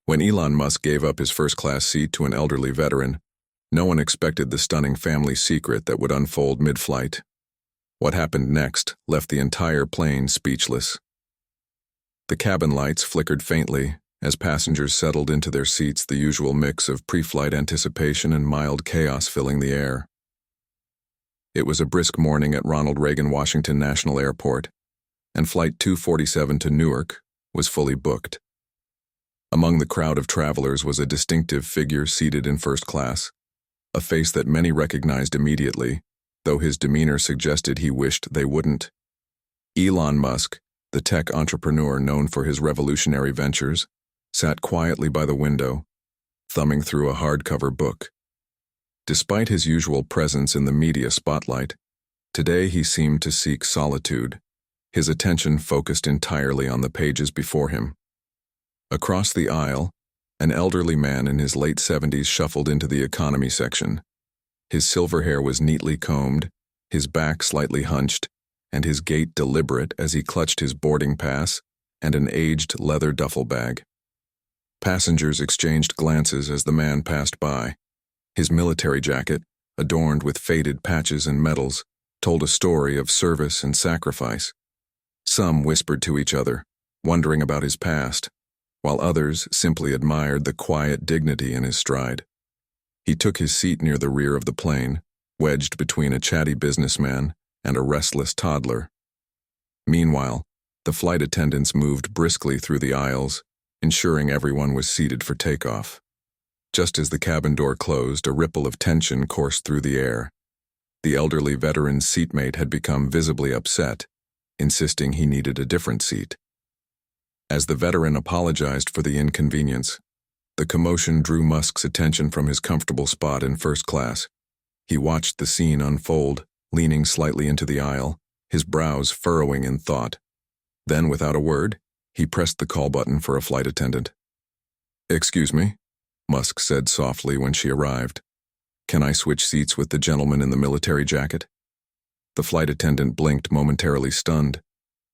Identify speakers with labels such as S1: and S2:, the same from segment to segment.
S1: When Elon Musk gave up his first-class seat to an elderly veteran, no one expected the stunning family secret that would unfold mid-flight. What happened next left the entire plane speechless. The cabin lights flickered faintly as passengers settled into their seats, the usual mix of pre-flight anticipation and mild chaos filling the air. It was a brisk morning at Ronald Reagan Washington National Airport, and Flight 247 to Newark was fully booked. Among the crowd of travelers was a distinctive figure seated in first class, a face that many recognized immediately, though his demeanor suggested he wished they wouldn't. Elon Musk, the tech entrepreneur known for his revolutionary ventures, sat quietly by the window, thumbing through a hardcover book. Despite his usual presence in the media spotlight, today he seemed to seek solitude, his attention focused entirely on the pages before him. Across the aisle, an elderly man in his late 70s shuffled into the economy section. His silver hair was neatly combed, his back slightly hunched, and his gait deliberate as he clutched his boarding pass and an aged leather duffel bag. Passengers exchanged glances as the man passed by. His military jacket, adorned with faded patches and medals, told a story of service and sacrifice. Some whispered to each other, wondering about his past, while others simply admired the quiet dignity in his stride. He took his seat near the rear of the plane, wedged between a chatty businessman and a restless toddler. Meanwhile, the flight attendants moved briskly through the aisles, ensuring everyone was seated for takeoff. Just as the cabin door closed, a ripple of tension coursed through the air. The elderly veteran's seatmate had become visibly upset, insisting he needed a different seat. As the veteran apologized for the inconvenience, the commotion drew Musk's attention from his comfortable spot in first class. He watched the scene unfold, leaning slightly into the aisle, his brows furrowing in thought. Then, without a word, he pressed the call button for a flight attendant. "Excuse me," Musk said softly when she arrived. "Can I switch seats with the gentleman in the military jacket?" The flight attendant blinked, momentarily stunned.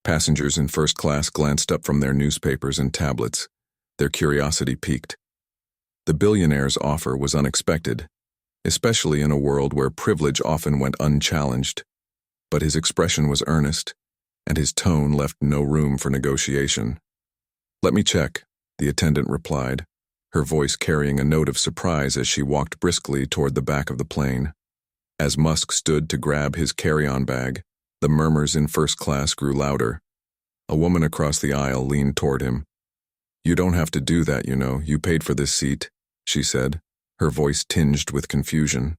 S1: Passengers in first class glanced up from their newspapers and tablets, their curiosity piqued. The billionaire's offer was unexpected, especially in a world where privilege often went unchallenged, but his expression was earnest, and his tone left no room for negotiation. "Let me check," the attendant replied, her voice carrying a note of surprise as she walked briskly toward the back of the plane. As Musk stood to grab his carry-on bag, the murmurs in first class grew louder. A woman across the aisle leaned toward him. "You don't have to do that, you know. You paid for this seat," she said, her voice tinged with confusion.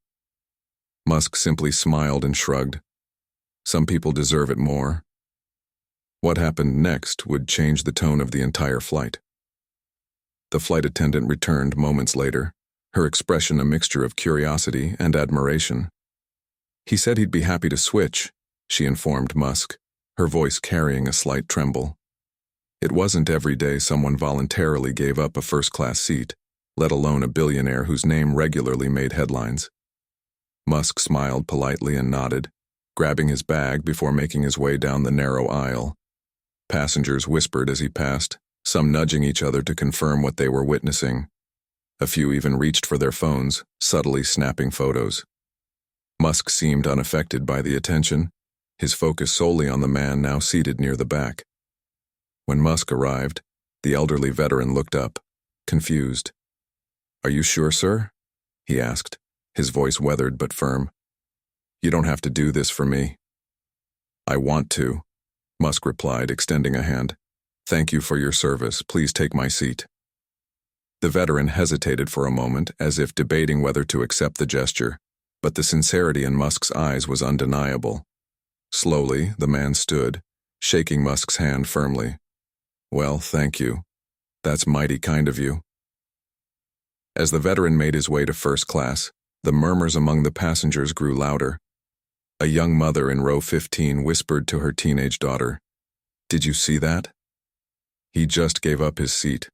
S1: Musk simply smiled and shrugged. Some people deserve it more. What happened next would change the tone of the entire flight. The flight attendant returned moments later, her expression a mixture of curiosity and admiration. "He said he'd be happy to switch," she informed Musk, her voice carrying a slight tremble. It wasn't every day someone voluntarily gave up a first-class seat, let alone a billionaire whose name regularly made headlines. Musk smiled politely and nodded, grabbing his bag before making his way down the narrow aisle. Passengers whispered as he passed, some nudging each other to confirm what they were witnessing. A few even reached for their phones, subtly snapping photos. Musk seemed unaffected by the attention, his focus solely on the man now seated near the back. When Musk arrived, the elderly veteran looked up, confused. "Are you sure, sir?" he asked, his voice weathered but firm. "You don't have to do this for me." "I want to," Musk replied, extending a hand. "Thank you for your service. Please take my seat." The veteran hesitated for a moment, as if debating whether to accept the gesture, but the sincerity in Musk's eyes was undeniable. Slowly, the man stood, shaking Musk's hand firmly. "Well, thank you. That's mighty kind of you." As the veteran made his way to first class, the murmurs among the passengers grew louder. A young mother in row 15 whispered to her teenage daughter, "Did you see that?" He just gave up his seat.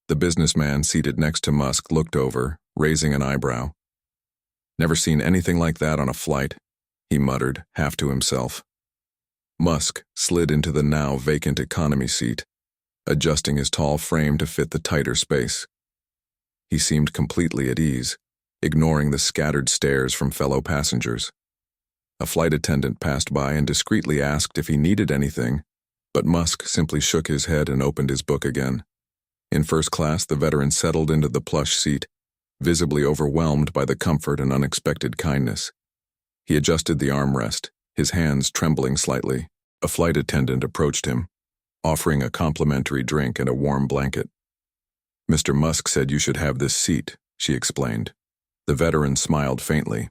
S1: The businessman seated next to Musk looked over, raising an eyebrow. "Never seen anything like that on a flight," he muttered, half to himself. Musk slid into the now vacant economy seat. adjusting his tall frame to fit the tighter space. He seemed completely at ease, ignoring the scattered stares from fellow passengers. A flight attendant passed by and discreetly asked if he needed anything, but Musk simply shook his head and opened his book again. In first class, the veteran settled into the plush seat, visibly overwhelmed by the comfort and unexpected kindness. He adjusted the armrest, his hands trembling slightly. A flight attendant approached him, offering a complimentary drink and a warm blanket. "Mr. Musk said you should have this seat," she explained. The veteran smiled faintly.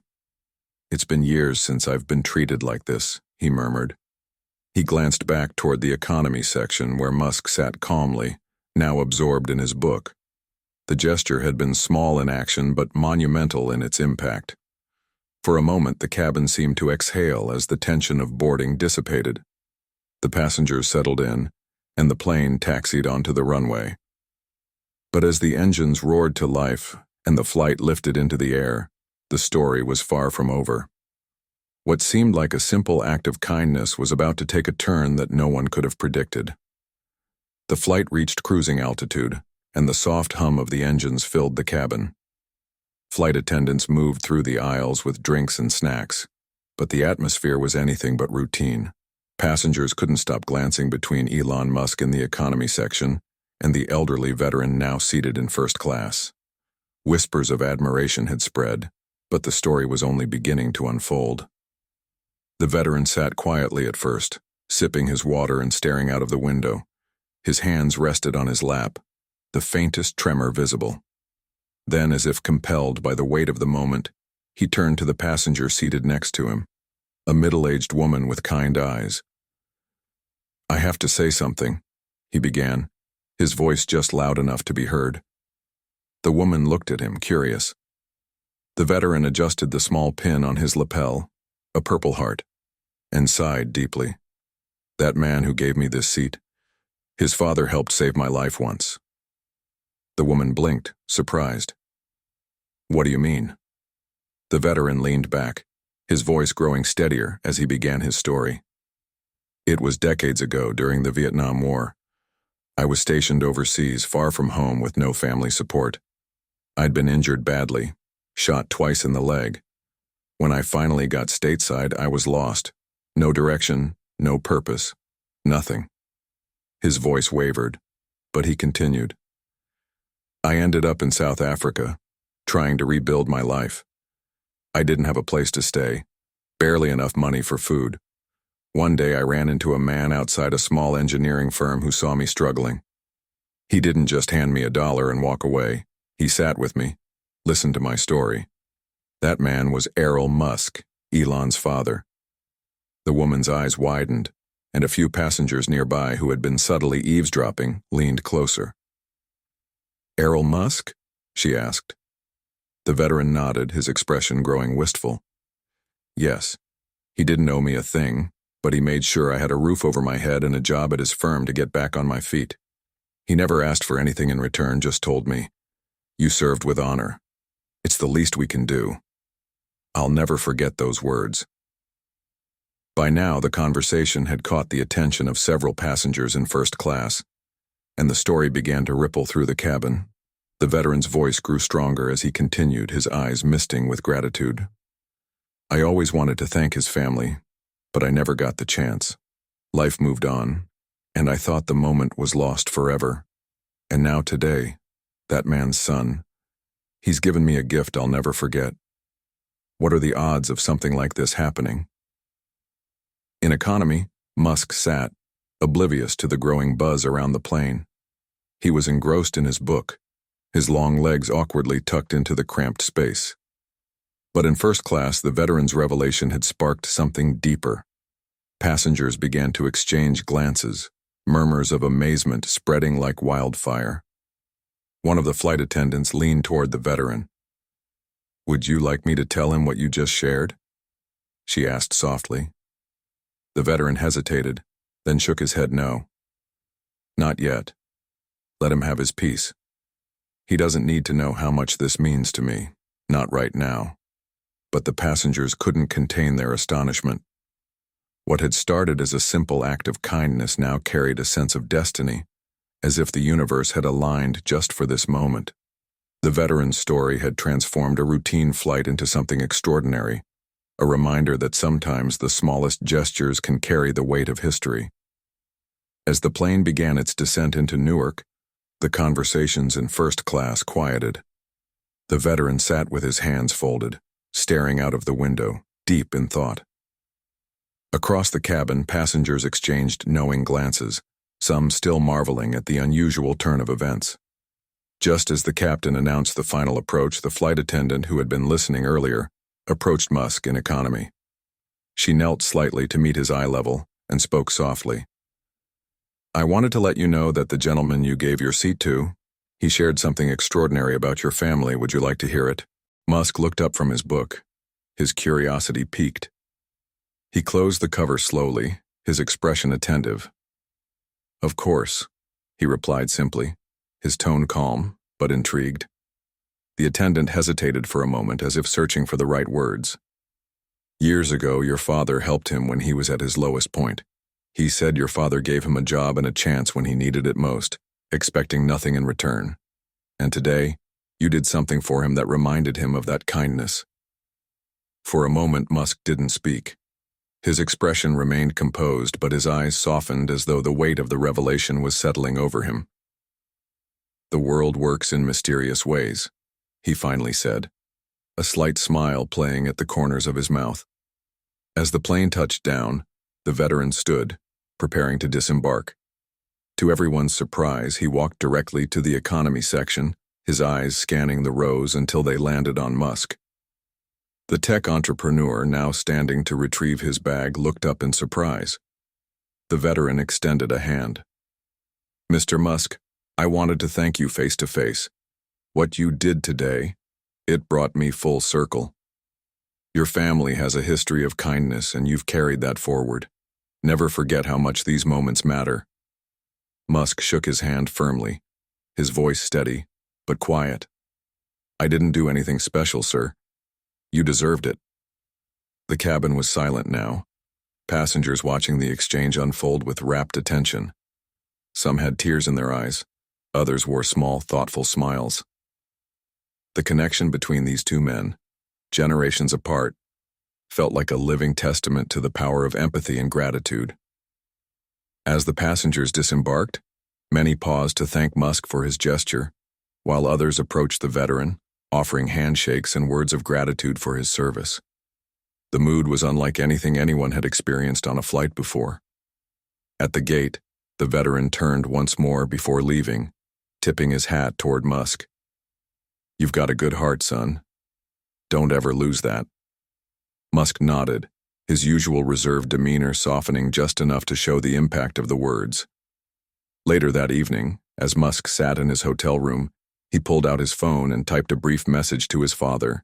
S1: "It's been years since I've been treated like this," he murmured. He glanced back toward the economy section where Musk sat calmly, now absorbed in his book. The gesture had been small in action but monumental in its impact. For a moment, the cabin seemed to exhale as the tension of boarding dissipated. The passengers settled in, and the plane taxied onto the runway. But as the engines roared to life and the flight lifted into the air, the story was far from over. What seemed like a simple act of kindness was about to take a turn that no one could have predicted. The flight reached cruising altitude, and the soft hum of the engines filled the cabin. Flight attendants moved through the aisles with drinks and snacks, but the atmosphere was anything but routine. Passengers couldn't stop glancing between Elon Musk in the economy section and the elderly veteran now seated in first class. Whispers of admiration had spread, but the story was only beginning to unfold. The veteran sat quietly at first, sipping his water and staring out of the window. His hands rested on his lap, the faintest tremor visible. Then, as if compelled by the weight of the moment, he turned to the passenger seated next to him, a middle-aged woman with kind eyes. "I have to say something," he began, his voice just loud enough to be heard. The woman looked at him, curious. The veteran adjusted the small pin on his lapel, a purple heart, and sighed deeply. "That man who gave me this seat, his father helped save my life once." The woman blinked, surprised. "What do you mean?" The veteran leaned back, his voice growing steadier as he began his story. "It was decades ago during the Vietnam War. I was stationed overseas, far from home with no family support. I'd been injured badly, shot twice in the leg. When I finally got stateside, I was lost. No direction, no purpose, nothing." His voice wavered, but he continued. "I ended up in South Africa, trying to rebuild my life. I didn't have a place to stay, barely enough money for food. One day I ran into a man outside a small engineering firm who saw me struggling. He didn't just hand me $1 and walk away. He sat with me, listened to my story. That man was Elon Musk, Elon's father." The woman's eyes widened, and a few passengers nearby who had been subtly eavesdropping leaned closer. "Elon Musk?" she asked. The veteran nodded, his expression growing wistful. "Yes, he didn't owe me a thing, but he made sure I had a roof over my head and a job at his firm to get back on my feet. He never asked for anything in return, just told me, 'You served with honor. It's the least we can do.' I'll never forget those words." By now, the conversation had caught the attention of several passengers in first class, and the story began to ripple through the cabin. The veteran's voice grew stronger as he continued, his eyes misting with gratitude. "I always wanted to thank his family, but I never got the chance. Life moved on, and I thought the moment was lost forever. And now today, that man's son, he's given me a gift I'll never forget. What are the odds of something like this happening?" In economy, Musk sat, oblivious to the growing buzz around the plane. He was engrossed in his book, his long legs awkwardly tucked into the cramped space. But in first class, the veteran's revelation had sparked something deeper. Passengers began to exchange glances, murmurs of amazement spreading like wildfire. One of the flight attendants leaned toward the veteran. "Would you like me to tell him what you just shared?" she asked softly. The veteran hesitated, then shook his head no. "Not yet. Let him have his peace. He doesn't need to know how much this means to me, not right now." But the passengers couldn't contain their astonishment. What had started as a simple act of kindness now carried a sense of destiny, as if the universe had aligned just for this moment. The veteran's story had transformed a routine flight into something extraordinary, a reminder that sometimes the smallest gestures can carry the weight of history. As the plane began its descent into Newark, the conversations in first class quieted. The veteran sat with his hands folded, staring out of the window, deep in thought. Across the cabin, passengers exchanged knowing glances, some still marveling at the unusual turn of events. Just as the captain announced the final approach, the flight attendant who had been listening earlier approached Musk in economy. She knelt slightly to meet his eye level and spoke softly. "I wanted to let you know that the gentleman you gave your seat to, he shared something extraordinary about your family. Would you like to hear it?" Musk looked up from his book. His curiosity piqued. He closed the cover slowly, his expression attentive. "Of course," he replied simply, his tone calm, but intrigued. The attendant hesitated for a moment, as if searching for the right words. "Years ago, your father helped him when he was at his lowest point. He said your father gave him a job and a chance when he needed it most, expecting nothing in return. And today, you did something for him that reminded him of that kindness." For a moment, Musk didn't speak. His expression remained composed, but his eyes softened as though the weight of the revelation was settling over him. "The world works in mysterious ways," he finally said, a slight smile playing at the corners of his mouth. As the plane touched down, the veteran stood, preparing to disembark. To everyone's surprise, he walked directly to the economy section, his eyes scanning the rows until they landed on Musk. The tech entrepreneur, now standing to retrieve his bag, looked up in surprise. The veteran extended a hand. "Mr. Musk, I wanted to thank you face to face. What you did today, it brought me full circle. Your family has a history of kindness, and you've carried that forward. Never forget how much these moments matter." Musk shook his hand firmly, his voice steady, but quiet. "I didn't do anything special, sir. You deserved it." The cabin was silent now, passengers watching the exchange unfold with rapt attention. Some had tears in their eyes, others wore small, thoughtful smiles. The connection between these two men, generations apart, felt like a living testament to the power of empathy and gratitude. As the passengers disembarked, many paused to thank Musk for his gesture, while others approached the veteran, offering handshakes and words of gratitude for his service. The mood was unlike anything anyone had experienced on a flight before. At the gate, the veteran turned once more before leaving, tipping his hat toward Musk. "You've got a good heart, son. Don't ever lose that." Musk nodded, his usual reserved demeanor softening just enough to show the impact of the words. Later that evening, as Musk sat in his hotel room, he pulled out his phone and typed a brief message to his father.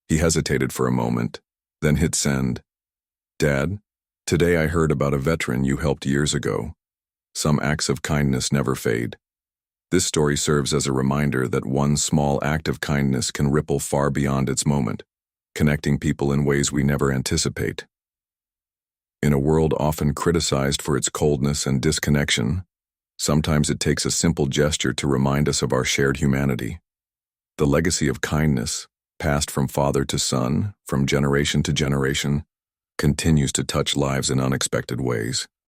S1: He hesitated for a moment, then hit send. "Dad, today I heard about a veteran you helped years ago. Some acts of kindness never fade. This story serves as a reminder that one small act of kindness can ripple far beyond its moment, connecting people in ways we never anticipate. In a world often criticized for its coldness and disconnection, sometimes it takes a simple gesture to remind us of our shared humanity. The legacy of kindness, passed from father to son, from generation to generation, continues to touch lives in unexpected ways.